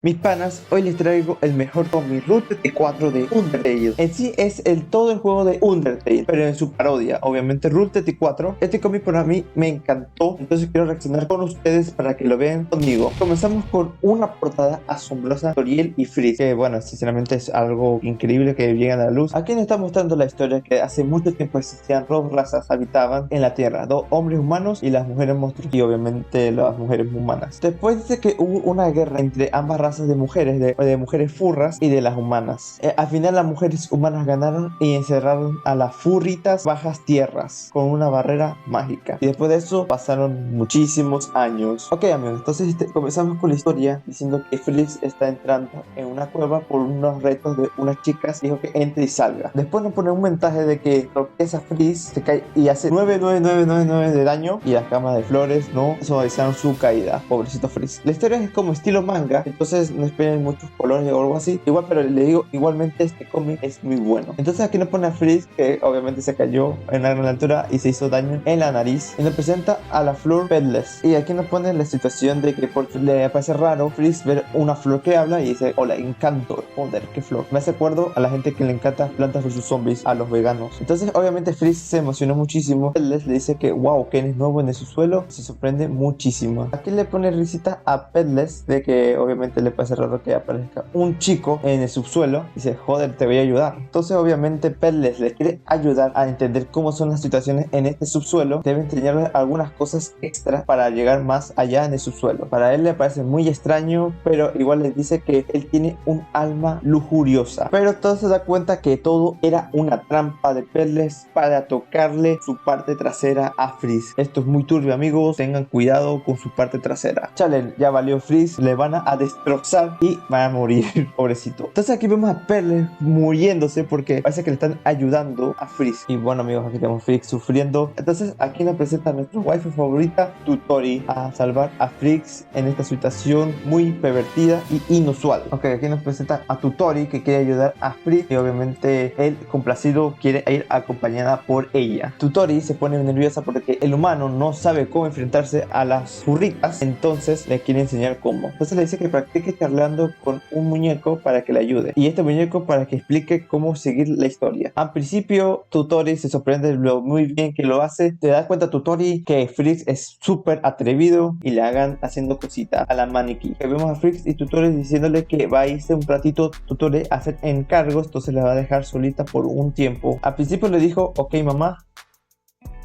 Mis panas, hoy les traigo el mejor cómic Route 4 de Undertale. En sí es todo el juego de Undertale, pero en su parodia, obviamente Route 4. Este cómic para mí me encantó, entonces quiero reaccionar con ustedes para que lo vean conmigo. Comenzamos con una portada asombrosa, Toriel y Freeze, que bueno, sinceramente es algo increíble que llegan a la luz. Aquí nos está mostrando la historia que hace mucho tiempo existían dos razas habitaban en la Tierra, dos hombres humanos y las mujeres monstruos, y obviamente las mujeres humanas. Después de que hubo una guerra entre ambas razas de mujeres, de mujeres furras y de las humanas. Al final las mujeres humanas ganaron y encerraron a las furritas bajas tierras con una barrera mágica. Y después de eso pasaron muchísimos años. Ok amigos, entonces comenzamos con la historia diciendo que Freeze está entrando en una cueva por unos retos de unas chicas. Dijo que entre y salga. Después nos pone un mensaje de que esa Freeze se cae y hace 9 de daño y las camas de flores no suavizaron su caída. Pobrecito Freeze. La historia es como estilo manga, entonces no esperen muchos colores o algo así. Igual, pero le digo, igualmente este cómic es muy bueno. Entonces aquí nos pone a Freeze, que obviamente se cayó en una gran altura y se hizo daño en la nariz. Y nos presenta a la flor Petless. Y aquí nos pone la situación de que le parece raro Freeze ver una flor que habla y dice, hola, encanto. Joder, qué flor. Me hace acuerdo a la gente que le encanta Plantas vs Zombies, a los veganos. Entonces obviamente Freeze se emocionó muchísimo. Petless le dice que wow, que es nuevo en el subsuelo. Se sorprende muchísimo. Aquí le pone risita a Petless de que obviamente le parece raro que aparezca un chico en el subsuelo. Dice, joder, te voy a ayudar. Entonces obviamente Petless le quiere ayudar a entender cómo son las situaciones en este subsuelo. Debe enseñarle algunas cosas extras para llegar más allá en el subsuelo. Para él le parece muy extraño, pero igual les dice que él tiene un alma lujuriosa. Pero todo se da cuenta que todo era una trampa de Petless para tocarle su parte trasera a Freeze. Esto es muy turbio amigos, tengan cuidado con su parte trasera. Chale, ya valió Freeze, le van a destrozar y va a morir, pobrecito. Entonces aquí vemos a Petless muriéndose porque parece que le están ayudando a Freeze. Y bueno amigos, aquí tenemos a Freeze sufriendo. Entonces aquí nos presenta a nuestra waifu favorita, Tutori, a salvar a Freeze en esta situación muy pervertida y inusual. Ok, aquí nos presenta a Tutori que quiere ayudar a Freeze y obviamente él complacido quiere ir acompañada por ella. Tutori se pone nerviosa porque el humano no sabe cómo enfrentarse a las furritas, entonces le quiere enseñar cómo. Entonces le dice que practique charlando con un muñeco para que le ayude, y este muñeco para que explique cómo seguir la historia. Al principio Tutori se sorprende lo muy bien que lo hace. Te das cuenta Tutori que Freeze es súper atrevido y le hagan haciendo cositas a la maniquí. Que vemos a Freeze y Tutori diciéndole que va a irse un ratito Tutori a hacer encargos, entonces la va a dejar solita por un tiempo. Al principio le dijo ok mamá.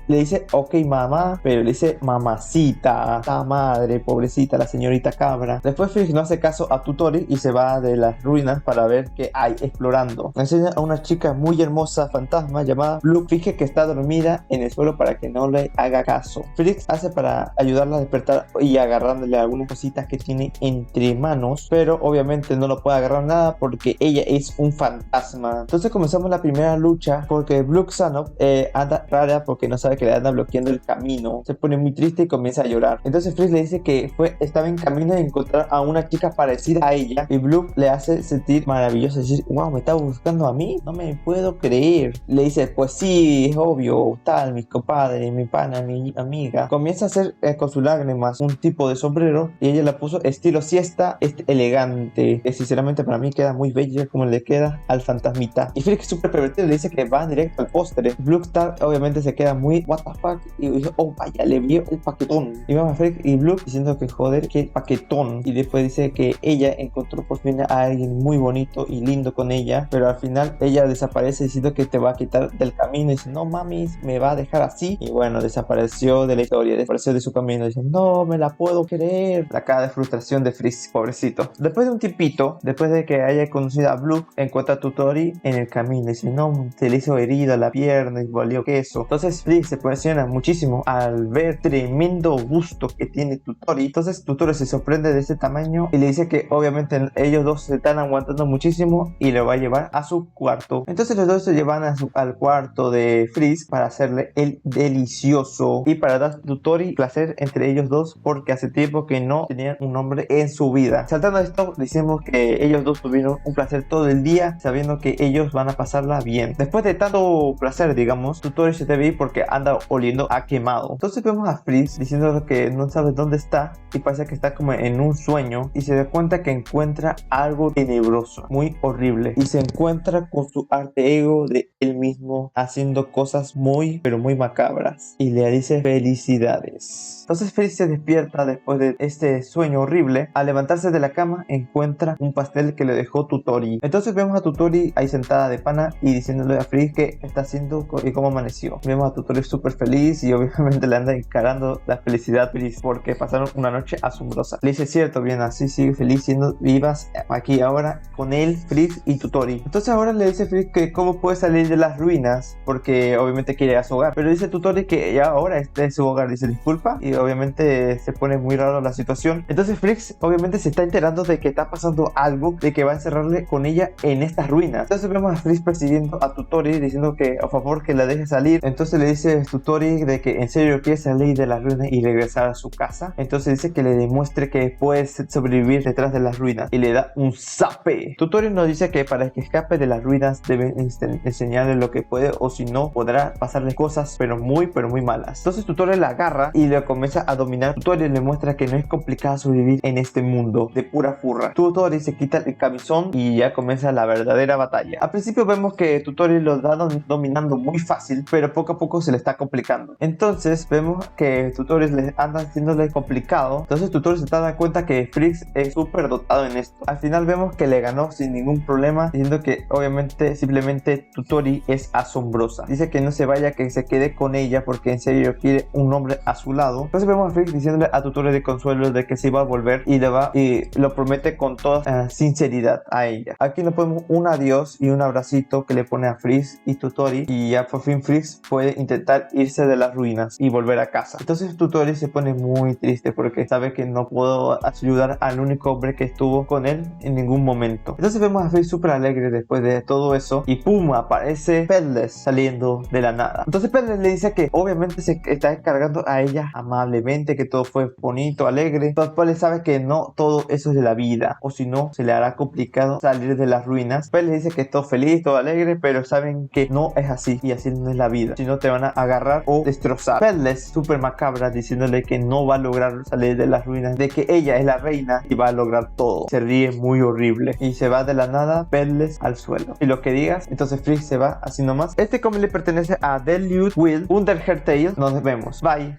Le dice, ok mamá, pero le dice mamacita, la madre, pobrecita, la señorita cabra. Después Freeze no hace caso a Tutori y se va de las ruinas para ver qué hay explorando. Le enseña a una chica muy hermosa, fantasma, llamada Blue. Finge que está dormida en el suelo para que no le haga caso. Freeze hace para ayudarla a despertar y agarrándole algunas cositas que tiene entre manos, pero obviamente no lo puede agarrar nada porque ella es un fantasma. Entonces comenzamos la primera lucha porque Blue Xanov anda rara porque no sabe que le anda bloqueando el camino. Se pone muy triste y comienza a llorar. Entonces Freeze le dice que estaba en camino de encontrar a una chica parecida a ella, y Blue le hace sentir maravilloso, decir, wow, me está buscando a mí, no me puedo creer. Le dice, pues sí, es obvio, tal, mi compadre, mi pana, mi amiga. Comienza a hacer con sus lágrimas un tipo de sombrero y ella la puso estilo siesta, elegante, que sinceramente para mí queda muy bella como le queda al fantasmita. Y Freeze, súper pervertido, le dice que va directo al postre. Blue Star obviamente se queda muy what the fuck y dice, oh vaya, le vio el paquetón. Y vamos a Freeze y Blue diciendo que joder, que paquetón. Y después dice que ella encontró por fin a alguien muy bonito y lindo con ella, pero al final ella desaparece diciendo que te va a quitar del camino. Y dice, no mamis, me va a dejar así. Y bueno, desapareció de la historia, desapareció de su camino. Dice, no me la puedo creer. La cara de frustración de Freeze, pobrecito. Después de un tiempito, después de que haya conocido a Blue, encuentra a Tutori en el camino. Dice, no, se le hizo herida la pierna y valió queso. Entonces Freeze se impresiona muchísimo al ver tremendo gusto que tiene Tutori. Entonces Tutori se sorprende de este tamaño y le dice que obviamente ellos dos se están aguantando muchísimo y lo va a llevar a su cuarto. Entonces los dos se llevan al cuarto de Freeze para hacerle el delicioso y para dar a Tutori placer entre ellos dos, porque hace tiempo que no tenían un hombre en su vida. Saltando esto, decimos que ellos dos tuvieron un placer todo el día, sabiendo que ellos van a pasarla bien. Después de tanto placer, digamos, Tutori se debe ir porque anda anda oliendo a quemado. Entonces vemos a Fritz diciendo que no sabe dónde está y parece que está como en un sueño y se da cuenta que encuentra algo tenebroso, muy horrible, y se encuentra con su arte ego de él mismo haciendo cosas muy pero muy macabras y le dice felicidades. Entonces Fritz se despierta después de este sueño horrible. Al levantarse de la cama encuentra un pastel que le dejó Tutori. Entonces vemos a Tutori ahí sentada de pana y diciéndole a Fritz qué está haciendo y cómo amaneció. Vemos a Tutori súper feliz y obviamente le anda encarando la felicidad a Fritz porque pasaron una noche asombrosa. Le dice cierto, bien, así sigue feliz siendo vivas aquí ahora con él, Fritz y Tutori. Entonces ahora le dice Fritz que cómo puede salir de las ruinas porque obviamente quiere ir a su hogar, pero dice Tutori que ya ahora está en su hogar. Dice disculpa y obviamente se pone muy raro la situación. Entonces Fritz obviamente se está enterando de que está pasando algo, de que va a encerrarle con ella en estas ruinas. Entonces vemos a Fritz persiguiendo a Tutori diciendo que a favor que la deje salir. Entonces le dice a Tutori de que en serio quiere salir de las ruinas y regresar a su casa. Entonces dice que le demuestre que puede sobrevivir detrás de las ruinas y le da un zape. Tutori nos dice que para que escape de las ruinas debe enseñarle lo que puede o si no podrá pasarle cosas pero muy malas. Entonces Tutori la agarra y le comienza a dominar. Tutori le muestra que no es complicado sobrevivir en este mundo de pura furra. Tutori se quita el camisón y ya comienza la verdadera batalla. Al principio vemos que Tutori lo da dominando muy fácil, pero poco a poco se le está complicando. Entonces vemos que Tutori le anda haciéndole complicado. Entonces Tutori se está dando cuenta que Fritz es súper dotado en esto. Al final vemos que le ganó sin ningún problema, diciendo que obviamente simplemente Tutori es asombrosa. Dice que no se vaya, que se quede con ella porque en serio quiere un hombre a su lado. Entonces vemos a Fritz diciéndole a Tutori de consuelo de que se iba a volver y lo promete con toda sinceridad a ella. Aquí nos podemos un adiós y un abracito que le pone a Fritz y Tutori y ya por fin Fritz puede intentar irse de las ruinas y volver a casa. Entonces Tutori se pone muy triste porque sabe que no puedo ayudar al único hombre que estuvo con él en ningún momento. Entonces vemos a Fritz súper alegre después de todo eso y ¡pum! Aparece Pedles saliendo de la nada. Entonces Pedles le dice que obviamente se está encargando a ella amablemente, que todo fue bonito, alegre. Entonces Pedles sabe que no todo eso es de la vida, o si no se le hará complicado salir de las ruinas. Pedles dice que es todo feliz, todo alegre, pero saben que no es así y así no es la vida, si no te van a agarrar o destrozar. Pedles súper macabra diciéndole que no va a lograr salir de las ruinas, de que ella es la reina y va a lograr todo. Se ríe muy horrible y se va de la nada Pedles al suelo. Y lo que digas, entonces Fritz se va así nomás. Este cómic le pertenece a Deluxe Will Under Her Tale. Nos vemos. Bye.